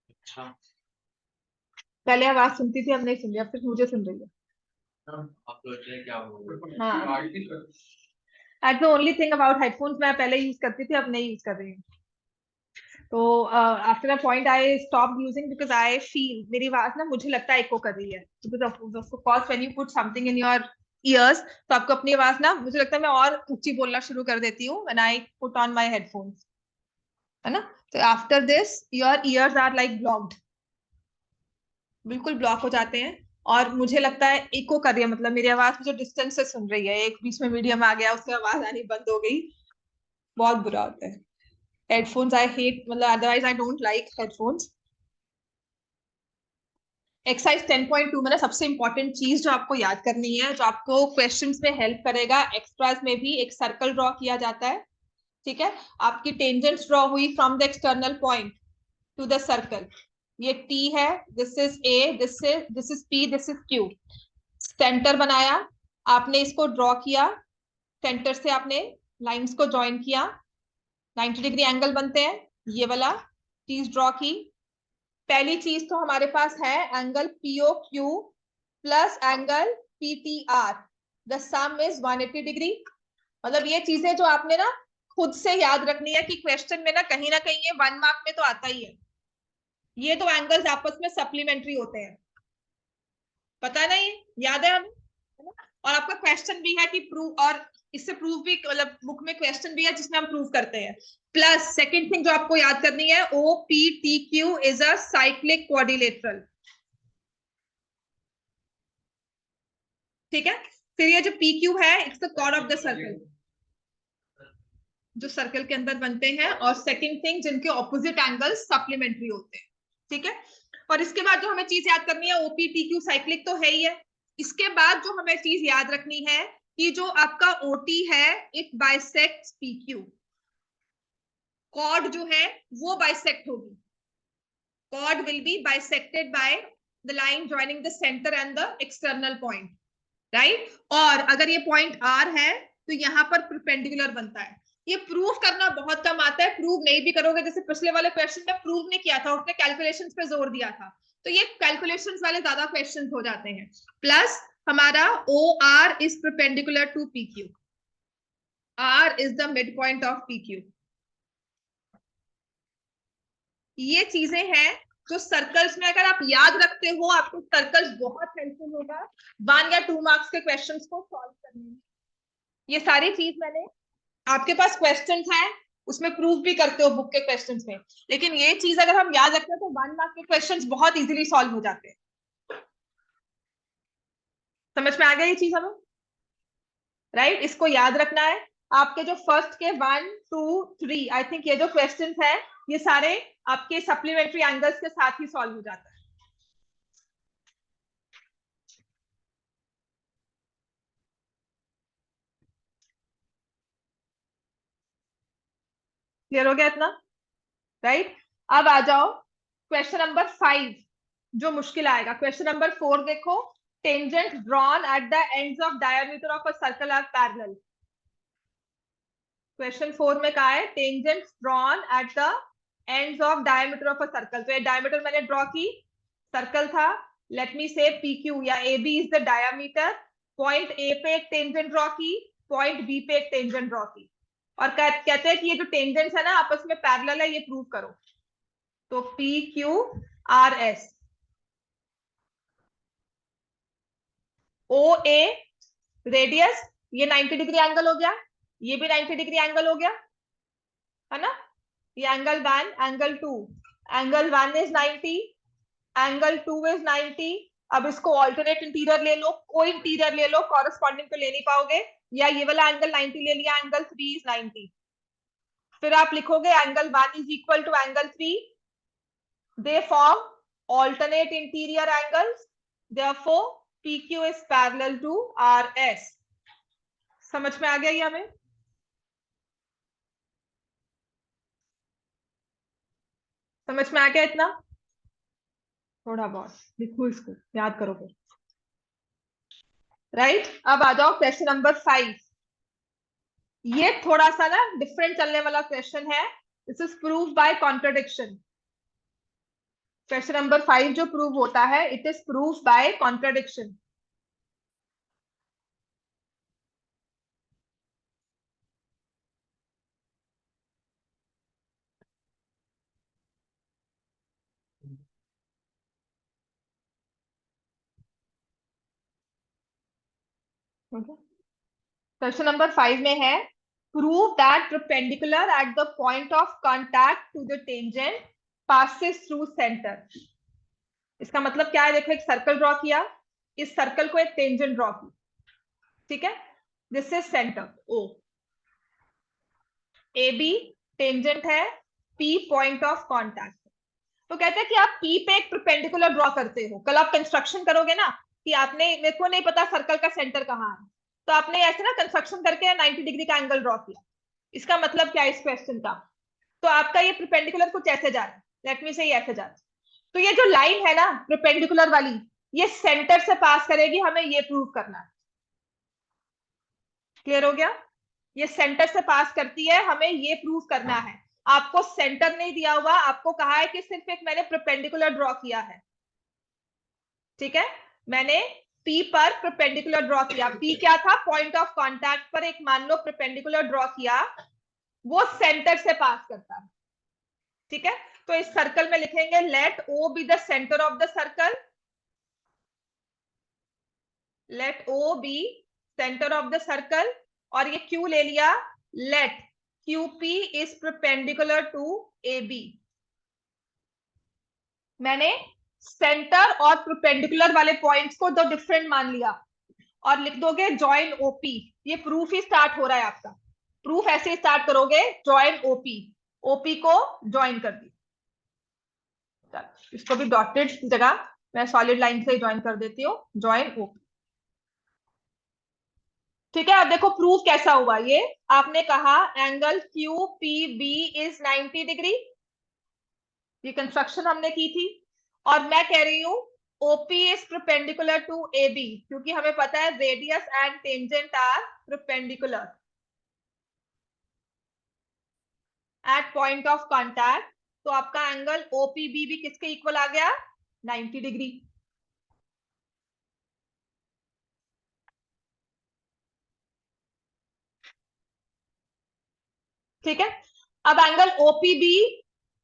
अच्छा, पहले आवाज सुनती थी, अब नहीं सुन रही, अब सिर्फ मुझे सुन रही है। आप सोच रहे हैं क्या बोल हाँ, at the only thing about headphones, मैं पहले यूज करती थी, अब नहीं यूज कर रही हूँ। तो after a point I stop using, because I feel मेरी आवाज ना, मुझे लगता है एको कर रही है, because of course when you put something in your ears, तो आपको अपनी आवाज ना, मुझे लगता है मैं और ऊंची बोलना शुरू कर देती हूँ when I put on my headphones, है ना? तो after this your ears are like blocked, बिल्कुल ब्लॉक हो जाते हैं, और मुझे लगता है इको कर रही है, मतलब मेरी आवाज मुझे डिस्टेंस से सुन रही है, एक बीच में मीडियम आ गया, उससे आवाज आनी बंद हो गई, बहुत बुरा होता है। हेडफोन्स आई हेट, मतलब otherwise I don't like headphones. Exercise 10.2 में ना सबसे इंपॉर्टेंट चीज जो आपको याद करनी है, जो आपको क्वेश्चंस में हेल्प करेगा, एक्स्ट्रास में भी एक सर्कल ड्रॉ किया जाता है। ठीक है, आपकी टेंजेंट्स ड्रॉ हुई from the external point to the circle, ये T है, this is A, this is P, this is Q। Centre बनाया आपने, इसको ड्रॉ किया, सेंटर से आपने लाइंस को ज्वाइन किया, 90 डिग्री एंगल बनते हैं, ये वाला चीज ड्रॉ की। पहली चीज तो हमारे पास है angle POQ plus angle PTR, the some is 180 degree. मतलब ये चीजें जो आपने ना खुद से याद रखनी है, कि क्वेश्चन में ना कहीं ये 1 मार्क में तो आता ही है, ये तो एंगल्स आपस में सप्लीमेंट्री होते हैं, पता नहीं, याद है हमें, है ना? और आपका क्वेश्चन भी है कि प्रूव, और इससे प्रूव भी, मतलब बुक में क्वेश्चन भी है जिसमें हम प्रूव करते हैं। प्लस सेकंड थिंग जो आपको याद करनी है, OPTQ is a cyclic quadrilateral. ठीक है, फिर ये जो PQ है, it's the chord of the circle, जो सर्कल के अंदर बनते हैं, और सेकंड थिंग जिनके ऑपोजिट एंगल्स सप्लीमेंट्री होते हैं। ठीक है, और इसके बाद जो हमें चीज याद करनी है, OPTQ साइक्लिक तो है ही है, इसके बाद जो हमें चीज याद रखनी है कि जो आपका OT है, इट बाइसेक्ट्स PQ, कॉर्ड जो है वो बाइसेक्ट होगी, chord will be bisected by the line joining the centre and the external point, right? और अगर ये पॉइंट R है, तो यहाँ पर परपेंडिकुलर बनता है। ये प्रूव करना बहुत कम आता है, प्रूव नहीं भी करोगे, जैसे पिछले वाले क्वेश्चन में प्रूव नहीं किया था, उसने कैलकुलेशंस पे जोर दिया था, तो ये कैलकुलेशंस वाले ज्यादा क्वेश्चंस हो जाते हैं। प्लस हमारा OR is perpendicular to PQ, R is the mid point of PQ। ये चीजें हैं जो सर्कल्स में अगर आप याद रखते हो, आपको सर्कल्स बहुत हेल्पफुल होगा 1 या 2 मार्क्स के क्वेश्चंस को सॉल्व करने में। ये सारी चीज मैंने, आपके पास क्वेश्चंस हैं, उसमें प्रूफ भी करते हो बुक के क्वेश्चंस में, लेकिन ये चीज अगर हम याद रखते हैं तो 1 मार्क के क्वेश्चंस बहुत इजीली सॉल्व हो जाते हैं। समझ में आ गया ये चीज हमें, राइट? इसको याद रखना है। आपके जो फर्स्ट के 1 2 3 आई थिंक ये जो क्वेश्चंस है ये सारे आपके सप्लीमेंट्री एंगल्स के साथ ही सॉल्व हो जाता है। क्लियर हो गया इतना, राइट? अब आ जाओ क्वेश्चन नंबर 5, जो मुश्किल आएगा। क्वेश्चन नंबर 4 देखो, tangent drawn at the ends of diameter of a circle are parallel. Question 4 में कहा है tangent drawn at the ends of diameter of a circle. तो ये डायमीटर मैंने ड्रॉ की, सर्कल था, लेट मी से पी क्यू या A B is the diameter. Point A पे एक टेंजेंट ड्रॉ की, पॉइंट बी पे एक टेंजेंट ड्रॉ की, और कहते हैं कि ये जो टेंजेंट्स है ना आपस में पैरेलल है, ये प्रूव करो। तो पी क्यू आर एस, ओ ए रेडियस, ये 90 डिग्री एंगल हो गया, ये भी 90 डिग्री एंगल हो गया, है ना? ये angle 1, angle 2, angle 1 is 90, angle 2 is 90। अब इसको ऑल्टरनेट इंटीरियर ले लो, कोई इंटीरियर ले लो, कॉरेस्पॉन्डिंग तो ले नहीं पाओगे, या ये वाला एंगल 90 ले लिया, एंगल 3 इज 90। फिर आप लिखोगे angle 1 is equal to angle 3, they form alternate interior angles, therefore PQ is parallel to RS। समझ में आ गया ये हमें? समझ में आ गया इतना? थोड़ा बहुत लिखो, इसको याद करो फिर, राइट? अब आ जाओ क्वेश्चन नंबर 5। ये थोड़ा सा ना डिफरेंट चलने वाला क्वेश्चन है। This is prove by contradiction. Question number 5 जो प्रूव होता है, it is prove by contradiction. Question number 5 में है prove that perpendicular at the point of contact to the tangent passes through centre. इसका मतलब क्या है? देखो, एक सर्कल ड्रॉ किया, इस सर्कल को एक टेंजेंट ड्रॉ की, ठीक है? This is centre O, A B tangent है, पी पॉइंट ऑफ कांटेक्ट। तो कहते हैं कि आप पी पे एक परपेंडिकुलर ड्रॉ करते हो। कल आप कंस्ट्रक्शन करोगे ना, कि आपने, मेरे को नहीं पता सर्कल का सेंटर कहाँ है, तो आपने ऐसे ना कंस्ट्रक्शन करके 90 डिग्री का एंगल ड्रॉ किया। इसका मतलब क्या है इस क्वेश्चन का? तो आपका ये परपेंडिकुलर कुछ ऐसे जा रहा है, लेट मी से ये ऐसे जा रहा है। तो ये जो लाइन है ना परपेंडिकुलर वाली, ये सेंटर से पास करेगी, हमें ये प्रूव करना है। क्लियर हो गया? ये सेंटर से पास करती है, हमें ये प्रूव करना है। आपको सेंटर नहीं दिया हुआ, आपको कहा है कि सिर्फ एक मैंने परपेंडिकुलर ड्रॉ किया है, ठीक है? मैंने P पर परपेंडिकुलर ड्रॉ किया। P क्या था? पॉइंट ऑफ कांटेक्ट पर एक मान लो परपेंडिकुलर ड्रॉ किया, वो सेंटर से पास करता है, ठीक है? तो इस सर्कल में लिखेंगे let O be the centre of the circle, let O be centre of the circle, और ये Q ले लिया, let QP is perpendicular to AB। मैंने सेंटर और परपेंडिकुलर वाले पॉइंट्स को दो डिफरेंट मान लिया, और लिख दोगे जॉइन ओपी। ये प्रूफ ही स्टार्ट हो रहा है आपका। प्रूफ ऐसे स्टार्ट करोगे, जॉइन ओपी, ओपी को ज्वाइन कर दी। इसको भी डॉटेड जगह मैं सॉलिड लाइन से ज्वाइन कर देती हूँ, जॉइन ओपी, ठीक है? अब देखो प्रूफ कैसा हुआ ये। आपने कहा angle Q P B is 90 degree, ये कंस्ट्रक्शन हमने की थी, और मैं कह रही हूं OP is perpendicular to AB, क्योंकि हमें पता है radius and tangent are perpendicular at point of contact. तो आपका एंगल OPB भी किसके इक्वल आ गया? 90 डिग्री। ठीक है? अब एंगल OPB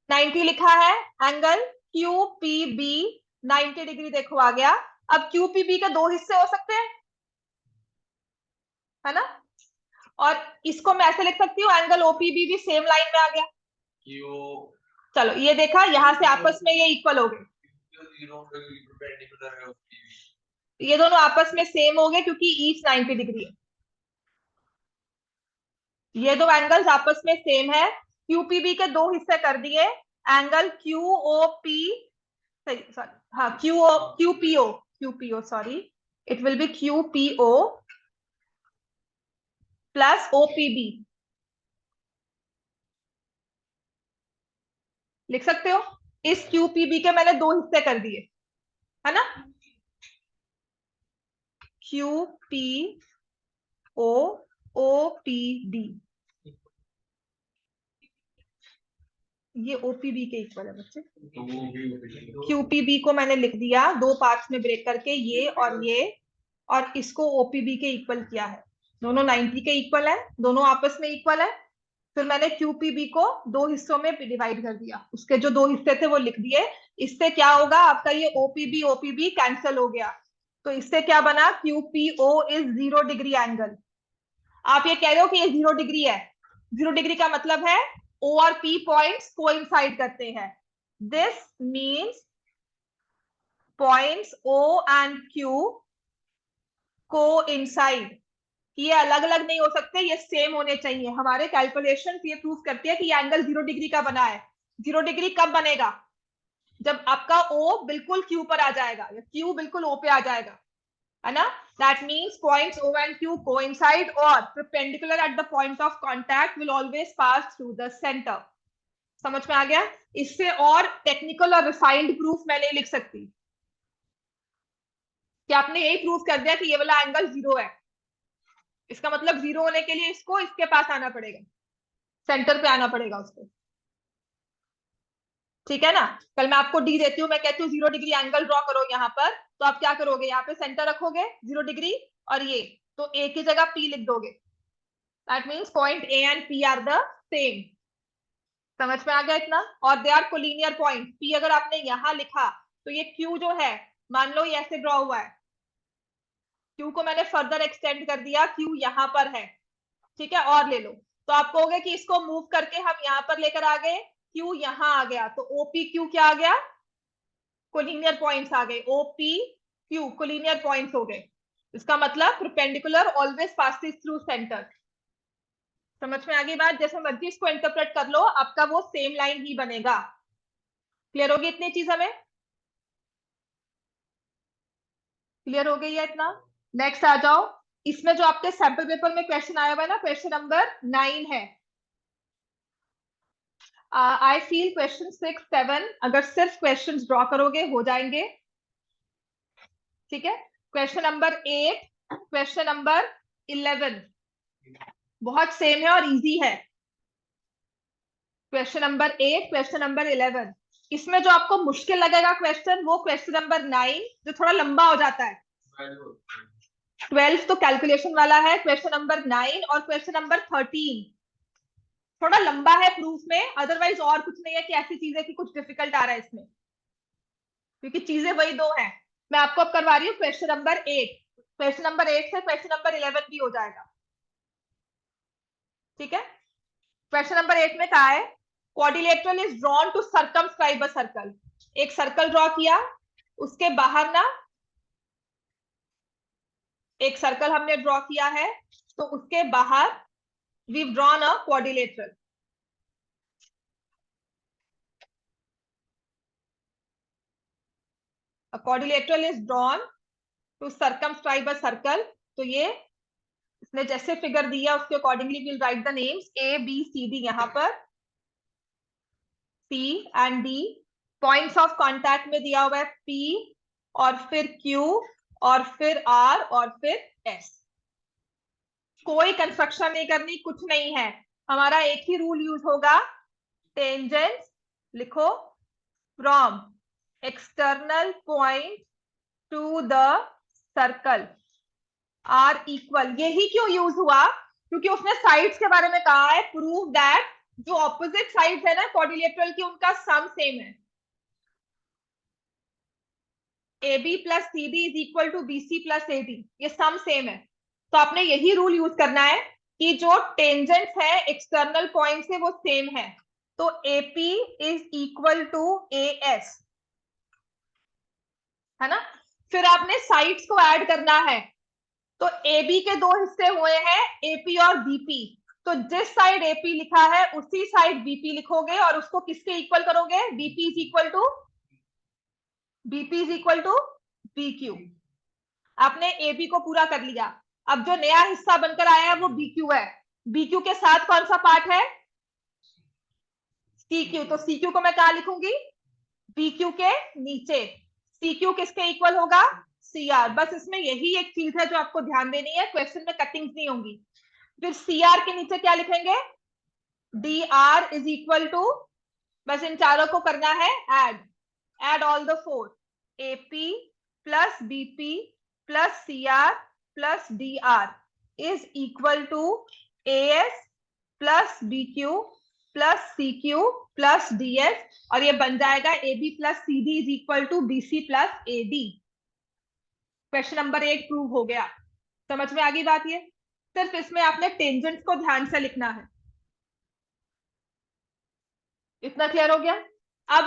90 लिखा है, एंगल QPB 90 डिग्री देखो आ गया। अब QPB के दो हिस्से हो सकते हैं, है ना? और इसको मैं ऐसे लिख सकती हूँ, एंगल OPB भी सेम लाइन में आ गया। चलो ये देखा, यहां से आपस में ये इक्वल हो गए। ये दोनों आपस में सेम हो गए क्योंकि ईच 90 डिग्री है। ये दो एंगल्स आपस में सेम है। क्यूपीबी के दो हिस्से कर दिए। एंगल क्यूओपी, सॉरी, हाँ, QPO sorry, it will be QPO plus OPB. लिख सकते हो? इस क्यूपीबी के मैंने दो हिस्से कर दिए, है ना? क्यूपीओ ओपीबी, ये ओपीबी के इक्वल है बच्चे। क्यूपीबी को मैंने लिख दिया दो पार्ट्स में ब्रेक करके, ये, और इसको ओपीबी के इक्वल किया है। दोनों 90 के इक्वल है, दोनों आपस में इक्वल है। फिर मैंने क्यूपीबी को दो हिस्सों में डिवाइड कर दिया, उसके जो दो हिस्से थे वो लिख दिए। इससे क्या होगा, आपका ये ओपीबी ओपीबी कैंसिल हो गया, तो इससे क्या बना, क्यूपीओ इज 0 डिग्री एंगल। आप ये कह रहे हो कि ये 0 डिग्री है, 0 डिग्री का मतलब है ओ और पी पॉइंट्स कोइंसाइड करते हैं। This means points O and Q coincide. ये अलग अलग नहीं हो सकते, ये सेम होने चाहिए। हमारे कैलकुलेशन ये प्रूव करती है कि ये एंगल 0 डिग्री का बना है। 0 डिग्री कब बनेगा, जब आपका O बिल्कुल Q पर आ जाएगा या Q बिल्कुल O पे आ जाएगा, है ना? That means points O and Q coincide और perpendicular at the point of contact will always pass through the center। समझ में आ गया? इससे और टेक्निकल और रिफाइंड प्रूफ मैं नहीं लिख सकती कि आपने यही प्रूफ कर दिया कि ये वाला एंगल 0 है। इसका मतलब 0 होने के लिए इसको इसके पास आना पड़ेगा, सेंटर पे आना पड़ेगा उसको। ठीक है ना? कल मैं आपको डी देती हूँ, मैं कहती हूँ 0 डिग्री एंगल ड्रॉ करो यहाँ पर, तो आप क्या करोगे, यहाँ पे सेंटर रखोगे 0 डिग्री और ये, तो ए की जगह पी लिख दोगे। That means point A and P are the same. समझ में आ गया इतना? और they are collinear point. P अगर आपने यहाँ लिखा तो ये क्यू जो है, मान लो ये ऐसे ड्रॉ हुआ है, क्यू को मैंने फर्दर एक्सटेंड कर दिया, क्यू यहाँ पर है, ठीक है, और ले लो, तो आप कहोगे कि इसको मूव करके हम यहाँ पर लेकर आ गए, क्यू यहाँ आ गया, तो ओपी क्यू क्या आ गया, कोलिनियर पॉइंट्स आ गए। ओपी क्यू कोलिनियर पॉइंट्स हो गए। इसका मतलब perpendicular always passes through centre. समझ में आ गई बात? जैसे मर्जी इसको इंटरप्रेट कर लो, आपका वो सेम लाइन ही बनेगा। क्लियर होगी इतनी चीज हमें? क्लियर हो गई है इतना? नेक्स्ट आ जाओ। इसमें जो आपके सैंपल पेपर में क्वेश्चन आया हुआ है ना, क्वेश्चन नंबर 9 है। आई फील क्वेश्चन 6, 7 अगर सिर्फ क्वेश्चन ड्रॉ करोगे हो जाएंगे। ठीक है, क्वेश्चन नंबर 8, क्वेश्चन नंबर 11 बहुत सेम है और इजी है। Question number 8, question number 11। इसमें जो आपको मुश्किल लगेगा क्वेश्चन, वो क्वेश्चन नंबर 9 जो थोड़ा लंबा हो जाता है। 12 तो कैलकुलेशन वाला है, क्वेश्चन नंबर 9 और क्वेश्चन नंबर 13 थोड़ा लंबा है प्रूफ में, अदरवाइज और कुछ नहीं है कि ऐसी चीज है कि कुछ डिफिकल्ट आ रहा है इसमें, क्योंकि चीजें वही दो हैं। मैं आपको अब करवा रही हूँ क्वेश्चन नंबर 8। क्वेश्चन नंबर 8 से क्वेश्चन नंबर 11 भी हो जाएगा। ठीक है, क्वेश्चन नंबर 8 में कहा है quadrilateral is drawn to circumscribe a circle. एक सर्कल ड्रॉ किया, उसके बाहर ना एक सर्कल हमने ड्रॉ किया है, तो उसके बाहर we drawn a quadrilateral. A quadrilateral is drawn to circumscribe a circle। तो ये इसने जैसे फिगर दिया उसके accordingly will write the names A B C D, यहाँ पर C and D. Points of contact में दिया हुआ है पी और फिर क्यू और फिर आर और फिर एस। कोई कंस्ट्रक्शन नहीं करनी, कुछ नहीं है, हमारा एक ही रूल यूज होगा, टेंजेंट लिखो from external point to the circle are equal. यही क्यों यूज हुआ, क्योंकि उसने साइड्स के बारे में कहा है, प्रूव दैट जो ऑपोजिट साइड्स है ना क्वाड्रिलेटरल की, उनका सम सेम है। AB plus CD is equal to BC plus AD, ये सम सेम है। तो आपने यही रूल यूज करना है कि जो टेंजेंट्स है एक्सटर्नल पॉइंट से वो सेम है, तो AP is equal to AS, है ना? फिर आपने साइड्स को ऐड करना है। तो AB के दो हिस्से हुए हैं, AP और BP। तो जिस साइड AP लिखा है उसी साइड BP लिखोगे और उसको किसके इक्वल करोगे? BP is equal to BQ। आपने AB को पूरा कर लिया। अब जो नया हिस्सा बनकर आया है वो BQ है। BQ के साथ कौन सा पार्ट है? CQ। तो CQ को मैं कहा लिखूंगी? BQ के नीचे। CQ किसके इक्वल होगा? CR। बस इसमें यही एक चीज है जो आपको ध्यान देनी है, क्वेश्चन में कटिंग्स नहीं होंगी। फिर CR के नीचे क्या लिखेंगे? DR इज इक्वल टू, बस इन चारों को करना है add all the four, AP plus BP plus CR plus DR is equal to AS plus BQ plus CQ plus DS, और ये बन जाएगा AB plus CD is equal to BC plus AD। Question number 8 प्रूव हो गया। समझ में आ गई बात? ये सिर्फ इसमें आपने टेंजेंट्स को ध्यान से लिखना है। इतना क्लियर हो गया? अब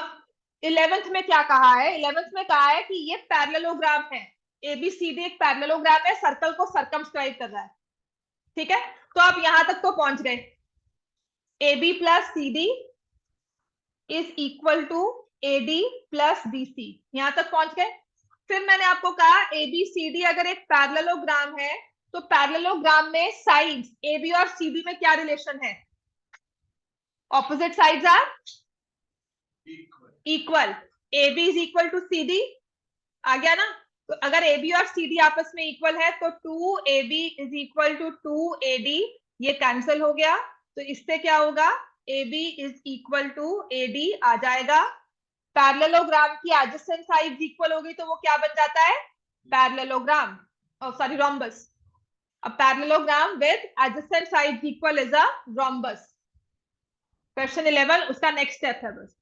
11th में क्या कहा है? 11th में कहा है कि ये पैरेललोग्राम है, ABCD एक पैरेललोग्राम है, सर्कल को सर्कमस्क्राइब कर रहा है। ठीक है, तो आप यहां तक तो पहुंच गए। AB plus CD is equal to AD plus BC, यहां तक पहुंच गए। फिर मैंने आपको कहा ABCD अगर एक पैरेललोग्राम है तो पैरेललोग्राम में साइड्स AB और CD में क्या रिलेशन है? Opposite sides are equal. AB is equal to CD, आ गया ना? तो अगर AB और CD आपस में इक्वल है तो 2AB is equal to 2AD, ये कैंसिल हो गया। तो इससे क्या होगा? AB is equal to AD आ जाएगा। पैरेललोग्राम की एडजेसेंट साइड्स इक्वल होगी तो वो क्या बन जाता है? Parallelogram, sorry rhombus. अब parallelogram with adjacent sides equal is a rhombus. Question 11 उसका नेक्स्ट स्टेप है बस।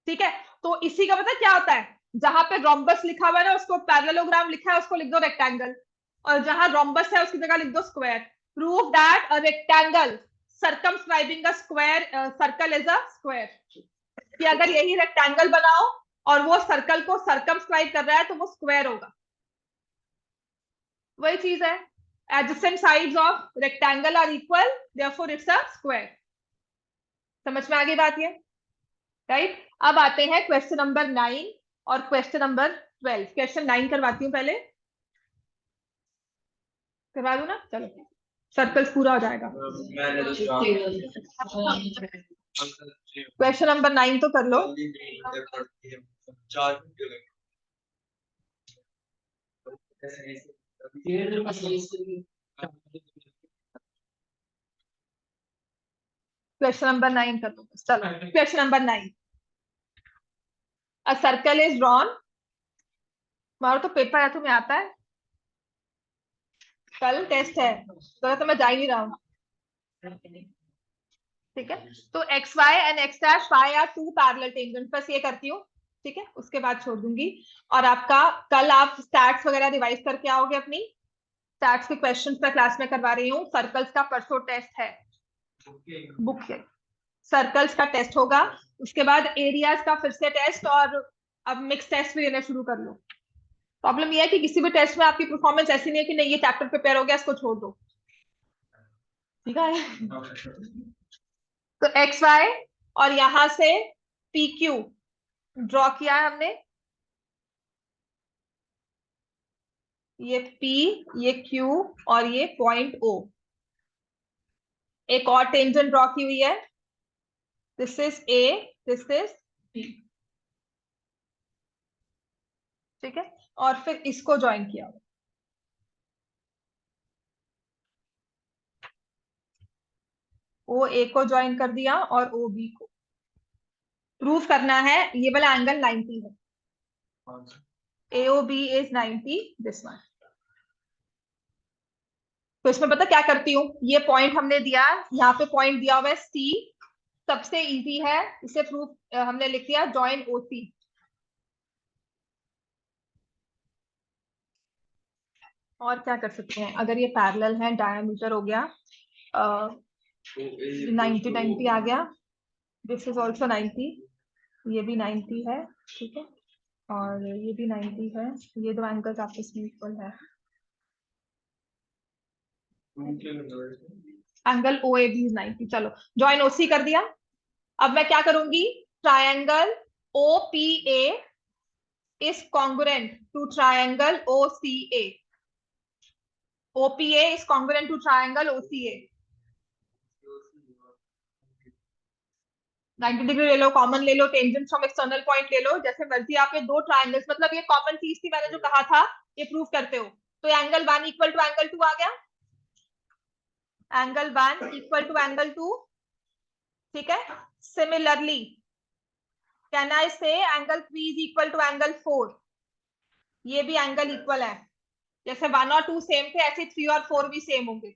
ठीक है, तो इसी का पता क्या होता है? जहां पे रोम्बस लिखा हुआ है ना उसको पैरेललोग्राम लिखा है उसको लिख दो रेक्टेंगल, और जहां रोम्बस है उसकी जगह लिख दो square. Prove that a rectangle circumscribing a square circle is a square. कि अगर यही रेक्टेंगल बनाओ और वो सर्कल को सर्कमस्क्राइब कर रहा है तो वो स्क्वायर होगा। वही चीज है, adjacent sides of rectangle are equal therefore it's a square. समझ में आ गई बात ये? राइट। अब आते हैं क्वेश्चन नंबर 9 और क्वेश्चन नंबर 12। क्वेश्चन 9 करवाती हूँ पहले, करवा दूं ना? चलो, सर्कल्स पूरा हो जाएगा। क्वेश्चन नंबर 9 तो कर लो। क्वेश्चन नंबर 9 कर लो। चलो, question number 9, a circle is drawn. तुम्हारा तो पेपर है, तुम्हें आता है, कल टेस्ट है तो मैं जा ही नहीं रहा हूँ। ठीक है, तो X Y and X dash Y are two parallel tangent, बस ये करती हूँ। ठीक है, उसके बाद छोड़ दूंगी। और आपका कल आप स्टैट्स वगैरह रिवाइज करके आओगे अपनी। स्टैट्स के क्वेश्चंस मैं क्लास में करवा रही हूँ। सर्कल्स का परसों टेस्ट है, बुक है। सर्कल्स का टेस्ट होगा, उसके बाद एरियाज का फिर से टेस्ट, और अब मिक्स टेस्ट भी देना शुरू कर लो। प्रॉब्लम यह है कि किसी भी टेस्ट में आपकी परफॉर्मेंस ऐसी नहीं है कि नहीं ये चैप्टर प्रिपेयर हो गया इसको छोड़ दो। ठीक है, तो एक्स वाई और यहां से पी क्यू ड्रॉ किया है हमने। ये P, ये Q और ये पॉइंट O। एक और टेंजेंट ड्रॉ की हुई है, this is A, this is B। ठीक है, और फिर इसको ज्वाइन किया। OA को ज्वाइन कर दिया और OB को। प्रूफ करना है ये वाला एंगल 90 है, AOB इज 90, दिस वन। तो इसमें पता क्या करती हूँ, ये पॉइंट हमने दिया, यहाँ पे पॉइंट दिया हुआ है C, सबसे इजी है, इसे प्रूफ हमने लिख दिया जॉइन OC। और क्या कर सकते हैं, अगर ये पैरेलल है, डायमीटर हो गया 90 90 आ गया, दिस इज ऑल्सो 90, ये भी 90 है। ठीक है, और ये भी 90 है, ये दो एंगल्स आपस में इक्वल है। Angle O A B is 90। चलो जॉइन ओसी कर दिया। अब मैं क्या करूंगी, triangle O P A is congruent to triangle O C A. OPA is congruent to triangle OCA। 90 degree ले लो, कॉमन ले लो, टेंजेंट फ्रॉम एक्सटर्नल पॉइंट ले लो, जैसे मर्जी। आप ये दो ट्रायंगल्स, मतलब ये कॉमन चीज थी, मैंने जो कहा था ये प्रूव करते हो। तो एंगल 1 इक्वल टू एंगल 2 आ गया, एंगल 1 इक्वल टू एंगल 2। ठीक है, similarly can I say angle 3 is equal to angle 4। ये भी एंगल इक्वल है, जैसे 1 और 2 सेम थे ऐसे 3 और 4 भी सेम होंगे।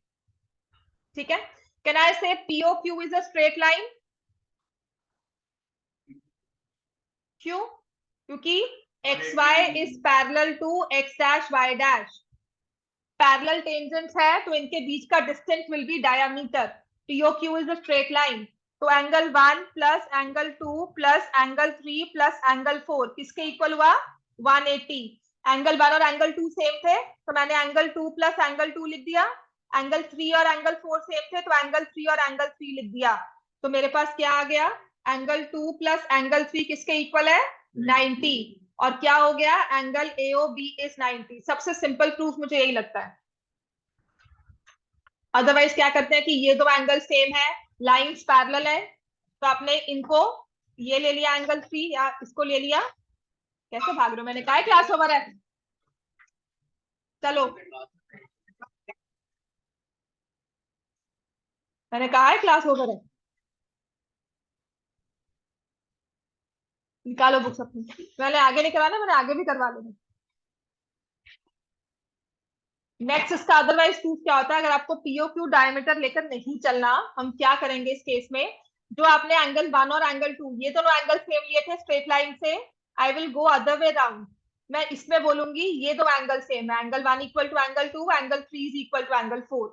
ठीक है, can I say POQ is a straight line. क्यों? क्योंकि XY is parallel to X dash Y dash. Parallel tangents है तो इनके बीच का distance will be diameter. POQ is a straight line. तो angle 1 plus angle 2 plus angle 3 plus angle 4 किसके equal हुआ? 180। एंगल 1 और एंगल 2 सेम थे तो मैंने एंगल 2 प्लस एंगल 2 लिख दिया। एंगल 3 और एंगल 4 सेम थे तो एंगल 3 और एंगल 3 लिख दिया। तो मेरे पास क्या आ गया? एंगल 2 प्लस एंगल 3 किसके इक्वल है? 90। और क्या हो गया? Angle AOB is 90। सबसे सिंपल प्रूफ मुझे यही लगता है। अदरवाइज क्या करते हैं कि ये दो एंगल सेम है, लाइंस पैरेलल है, तो आपने इनको ये ले लिया एंगल 3 या इसको ले लिया। कैसे भाग रहे हो? मैंने कहा है क्लास ओवर है। चलो, मैंने कहा है क्लास ओवर है। निकालो बुक्स अपनी। मैंने आगे नहीं करवाना, मैंने आगे भी करवा लेना। नेक्स्ट इसका अदरवाइज प्रूफ क्या होता है? अगर आपको POQ डायमीटर लेकर नहीं चलना, हम क्या करेंगे इस केस में? जो आपने एंगल 1 और एंगल 2 ये दोनों एंगल सेम लिए थे स्ट्रेट लाइन से, I will go other way round. मैं इसमें बोलूंगी ये दो एंगल सेम है, angle 1 equal to angle 2, angle 3 is equal to angle 4।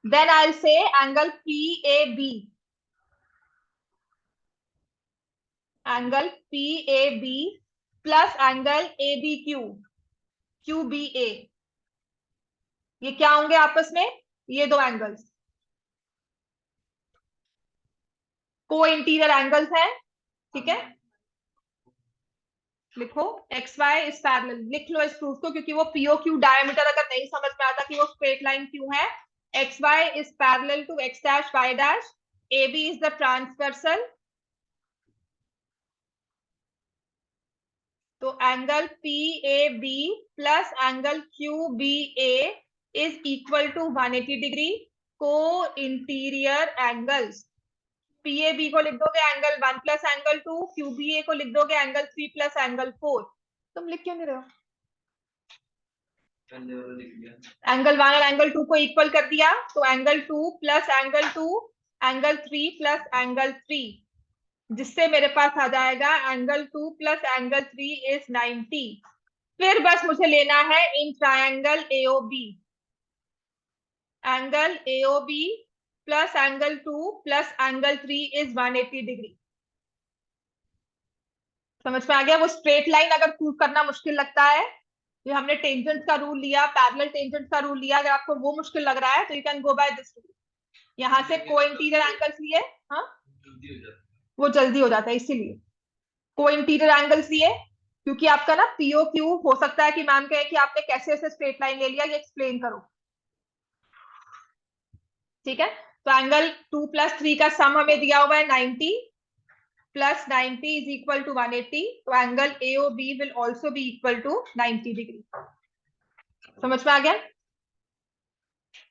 Then I will say angle PAB, angle PAB plus angle ABQ, QBA। ये क्या होंगे आपस में? ये दो एंगल्स को इंटीरियर एंगल्स हैं। ठीक है, लिखो XY इज पैरेलल, लिख लो इस प्रूफ को, क्योंकि वो POQ डायमीटर अगर नहीं समझ में आता कि वो स्ट्रेट लाइन क्यों है। XY is parallel to X dash Y dash, AB is the transversal. तो angle PAB plus angle QBA is equal to 180 degree. Co-interior angles, PAB को लिख दोगे एंगल 1 प्लस एंगल 2, QBA को लिख दोगे angle 3 plus angle 4। तुम लिख क्यों नहीं रहे हो? एंगल 1 और एंगल 2 को इक्वल कर दिया तो angle 2 plus angle 2, angle 3 plus angle 3, जिससे मेरे पास आ जाएगा एंगल 2 प्लस एंगल 3 इज 90। फिर बस मुझे लेना है in triangle AOB, angle AOB plus angle 2 plus angle 3 is 180 degree. समझ में आ गया? वो स्ट्रेट लाइन अगर प्रूव करना मुश्किल लगता है, ये हमने टेंजेंट का रूल लिया, पैरेलल टेंजेंट का रूल लिया, अगर आपको वो मुश्किल लग रहा है तो you can go by this rule. यहाँ से को इंटीरियर एंगल्स लिए, हाँ वो जल्दी हो जाता है, इसीलिए को इंटीरियर एंगल्स लिए। क्योंकि आपका ना POQ हो सकता है कि मैम कहे कि आपने कैसे ऐसे स्ट्रेट लाइन ले लिया, ये एक्सप्लेन करो। ठीक है, तो एंगल 2 प्लस 3 का सम हमें दिया हुआ है 90 प्लस 90 इज इक्वल टू 180। तो angle AOB will also be equal to 90 degree. समझ में आ गया?